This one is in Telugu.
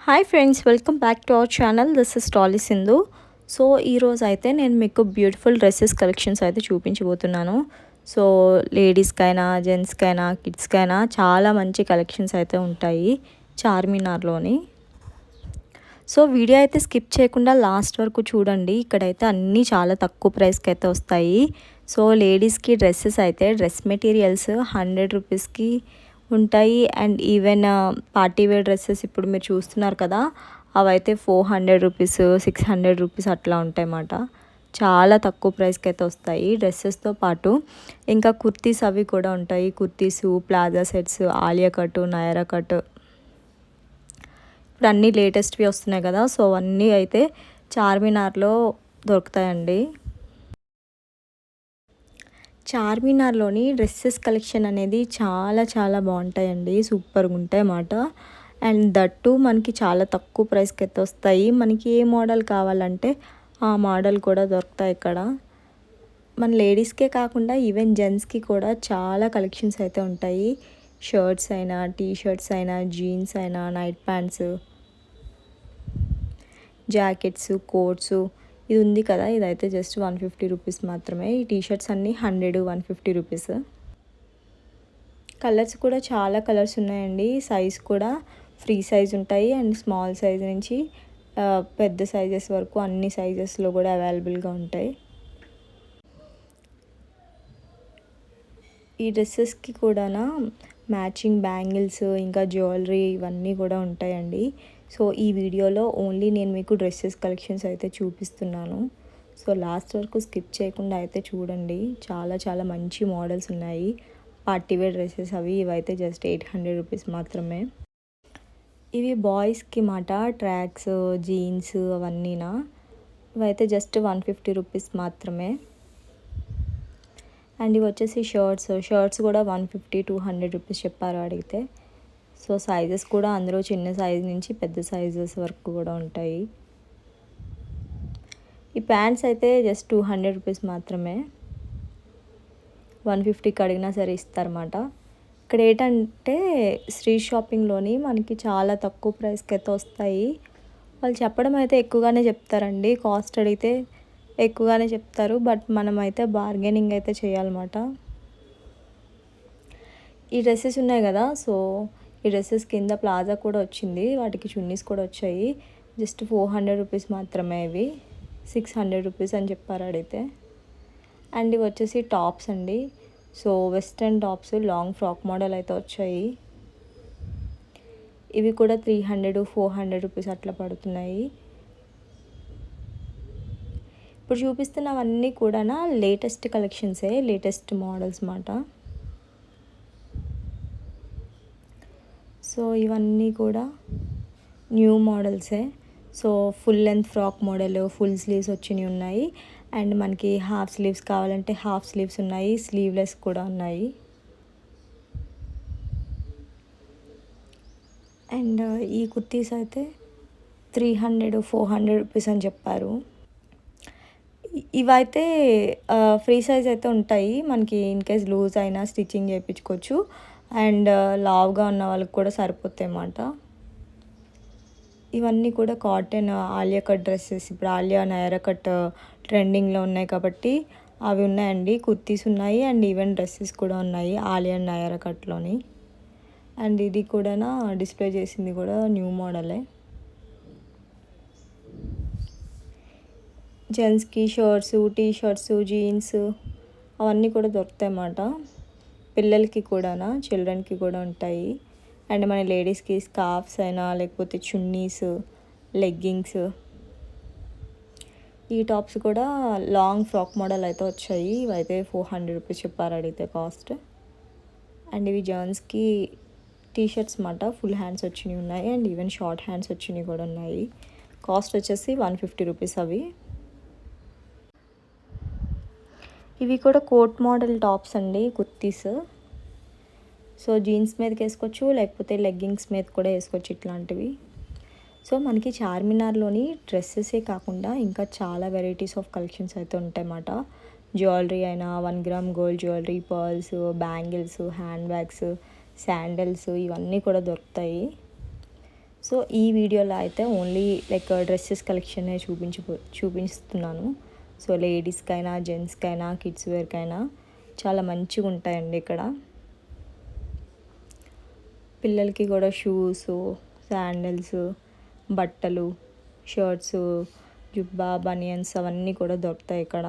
Hi friends, welcome back to our channel. This is Tally Sindhu. So ఈరోజు అయితే నేను మీకు బ్యూటిఫుల్ డ్రెస్సెస్ కలెక్షన్స్ అయితే చూపించబోతున్నాను. సో లేడీస్కైనా, జెంట్స్కైనా, కిడ్స్కైనా చాలా మంచి కలెక్షన్స్ అయితే ఉంటాయి చార్మినార్లోని. సో వీడియో అయితే స్కిప్ చేయకుండా లాస్ట్ వరకు చూడండి. ఇక్కడైతే అన్నీ చాలా తక్కువ ప్రైస్కి అయితే వస్తాయి. సో లేడీస్కి డ్రెస్సెస్ అయితే డ్రెస్ మెటీరియల్స్ 100 రూపీస్కి ఉంటాయి. And even party wear dresses ఇప్పుడు మీరు చూస్తున్నారు కదా, అవైతే 400 రూపీస్, 600 రూపీస్ అట్లా ఉంటాయి అన్నమాట. చాలా తక్కువ ప్రైస్కి అయితే వస్తాయి డ్రెస్సెస్తో పాటు. ఇంకా కుర్తీస్ అవి కూడా ఉంటాయి. Kurtis, palazzo sets, Alia cut, Nayara cut, ఇప్పుడు అన్నీ లేటెస్ట్వి వస్తున్నాయి కదా. సో అవన్నీ అయితే చార్మినార్లో దొరుకుతాయండి. చార్మినార్లోని డ్రెస్సెస్ కలెక్షన్ అనేది చాలా చాలా బాగుంటాయండి, సూపర్గా ఉంటాయి అన్నమాట. అండ్ దట్టు మనకి చాలా తక్కువ ప్రైస్కి అయితే వస్తాయి. మనకి ఏ మోడల్ కావాలంటే ఆ మోడల్ కూడా దొరుకుతాయి ఇక్కడ. మన లేడీస్కే కాకుండా ఈవెన్ జెంట్స్కి కూడా చాలా కలెక్షన్స్ అయితే ఉంటాయి. షర్ట్స్ అయినా, టీ షర్ట్స్ అయినా, జీన్స్ అయినా, నైట్ ప్యాంట్స్, జాకెట్స్, కోట్స్. ఇది ఉంది కదా, ఇదైతే జస్ట్ 150 రూపీస్ మాత్రమే. ఈ టీ షర్ట్స్ అన్నీ 100, 150 రూపీస్. కలర్స్ కూడా చాలా కలర్స్ ఉన్నాయండి. సైజ్ కూడా ఫ్రీ సైజ్ ఉంటాయి అండ్ స్మాల్ సైజ్ నుంచి పెద్ద సైజెస్ వరకు అన్ని సైజెస్లో కూడా అవైలబుల్గా ఉంటాయి. ఈ డ్రెస్సెస్కి కూడా మ్యాచింగ్ బ్యాంగిల్స్, ఇంకా జ్యువెలరీ ఇవన్నీ కూడా ఉంటాయండి. సో ఈ వీడియోలో ఓన్లీ నేను మీకు డ్రెస్సెస్ కలెక్షన్స్ అయితే చూపిస్తున్నాను. సో లాస్ట్ వరకు స్కిప్ చేయకుండా అయితే చూడండి. చాలా చాలా మంచి మోడల్స్ ఉన్నాయి. పార్టీవేర్ డ్రెస్సెస్ ఇవైతే జస్ట్ 800 రూపీస్ మాత్రమే. ఇవి బాయ్స్కి మాట, ట్రాక్స్, జీన్స్ అవన్నీనా. ఇవైతే జస్ట్ 150 రూపీస్ మాత్రమే. అండ్ ఇవి వచ్చేసి షర్ట్స్ కూడా 150, 200 రూపీస్ చెప్పారు అడిగితే. సో సైజెస్ కూడా అందులో చిన్న సైజ్ నుంచి పెద్ద సైజెస్ వరకు కూడా ఉంటాయి. ఈ ప్యాంట్స్ అయితే జస్ట్ 200 రూపీస్ మాత్రమే. 150కి అడిగినా సరే ఇస్తారన్నమాట. ఇక్కడ ఏంటంటే శ్రీ షాపింగ్లోని మనకి చాలా తక్కువ ప్రైస్కి అయితే వస్తాయి. వాళ్ళు చెప్పడం అయితే ఎక్కువగానే చెప్తారండి, కాస్ట్ అడిగితే ఎక్కువగానే చెప్తారు. బట్ మనమైతే బార్గెనింగ్ అయితే చేయాలన్నమాట. ఈ డ్రెస్సెస్ ఉన్నాయి కదా, సో ఈ డ్రెస్సెస్ కింద ప్లాజా కూడా వచ్చింది, వాటికి చున్నీస్ కూడా వచ్చాయి. జస్ట్ 400 రూపీస్ మాత్రమే. ఇవి 600 రూపీస్ అని చెప్పారు అడిగితే. అండ్ ఇవి వచ్చేసి టాప్స్ అండి. So western tops, long frock model అయితే వచ్చాయి. ఇవి కూడా 300, 400 రూపీస్ అట్లా పడుతున్నాయి. ఇప్పుడు చూపిస్తున్నవన్నీ కూడా లేటెస్ట్ కలెక్షన్సే, లేటెస్ట్ మోడల్స్ మాట. సో ఇవన్నీ కూడా న్యూ మోడల్సే. So full length frock model, full sleeves వచ్చినవి ఉన్నాయి. అండ్ మనకి హాఫ్ స్లీవ్స్ కావాలంటే హాఫ్ స్లీవ్స్ ఉన్నాయి, స్లీవ్లెస్ కూడా ఉన్నాయి. అండ్ ఈ కుర్తీస్ అయితే 300, 400 రూపీస్ అని చెప్పారు. ఇవైతే ఫ్రీ సైజ్ అయితే ఉంటాయి. మనకి ఇన్ కేస్ లూజ్ అయినా స్టిచ్చింగ్ చేయించుకోవచ్చు. అండ్ లావుగా ఉన్న వాళ్ళకి కూడా సరిపోతాయి అన్నమాట. ఇవన్నీ కూడా కాటన్ ఆలియా కట్ డ్రెస్సెస్. ఇప్పుడు ఆలియా నయరా కట్ ట్రెండింగ్లో ఉన్నాయి కాబట్టి అవి ఉన్నాయండి. కుర్తీస్ ఉన్నాయి అండ్ ఈవెన్ డ్రెస్సెస్ కూడా ఉన్నాయి ఆలియా నయరా కట్లోని. అండ్ ఇది కూడా డిస్ప్లే చేసింది కూడా న్యూ మోడలే. జెంట్స్కి షర్ట్స్, టీ షర్ట్స్, జీన్స్ అవన్నీ కూడా దొరుకుతాయి అన్నమాట. పిల్లలకి కూడా, చిల్డ్రన్కి కూడా ఉంటాయి. అండ్ మన లేడీస్కి స్కార్ఫ్స్ అయినా లేకపోతే చున్నీస్, లెగ్గింగ్స్. ఈ టాప్స్ కూడా లాంగ్ ఫ్రాక్ మోడల్ అయితే వచ్చాయి. ఇవైతే 400 రూపీస్ చెప్పారు అడిగితే కాస్ట్. అండ్ ఇవి జెంట్స్కి టీ షర్ట్స్ మాట, ఫుల్ హ్యాండ్స్ వచ్చినవి ఉన్నాయి అండ్ ఈవెన్ షార్ట్ హ్యాండ్స్ వచ్చినవి కూడా ఉన్నాయి. కాస్ట్ వచ్చేసి 150 రూపీస్ అవి. ఇవి కూడా కోట్ మోడల్ టాప్స్ అండి, కుర్తీస్. సో జీన్స్ మీదకి వేసుకోవచ్చు, లేకపోతే లెగ్గింగ్స్ మీద కూడా వేసుకోవచ్చు ఇట్లాంటివి. సో మనకి చార్మినార్లోని డ్రెస్సెసే కాకుండా ఇంకా చాలా వెరైటీస్ ఆఫ్ కలెక్షన్స్ అయితే ఉంటాయన్నమాట. జ్యువెలరీ అయినా 1 gram gold jewellery, pearls, bangles, hand bags, sandals ఇవన్నీ కూడా దొరుకుతాయి. సో ఈ వీడియోలో అయితే ఓన్లీ లైక్ డ్రెస్సెస్ కలెక్షనే చూపిస్తున్నాను. సో లేడీస్కైనా జెంట్స్కైనా కిడ్స్ వేర్కైనా చాలా మంచిగా ఉంటాయండి ఇక్కడ. పిల్లలకి కూడా షూస్, శాండిల్స్, బట్టలు, షర్ట్స్, జుబ్బా, బనియన్స్ అవన్నీ కూడా దొరుకుతాయి ఇక్కడ.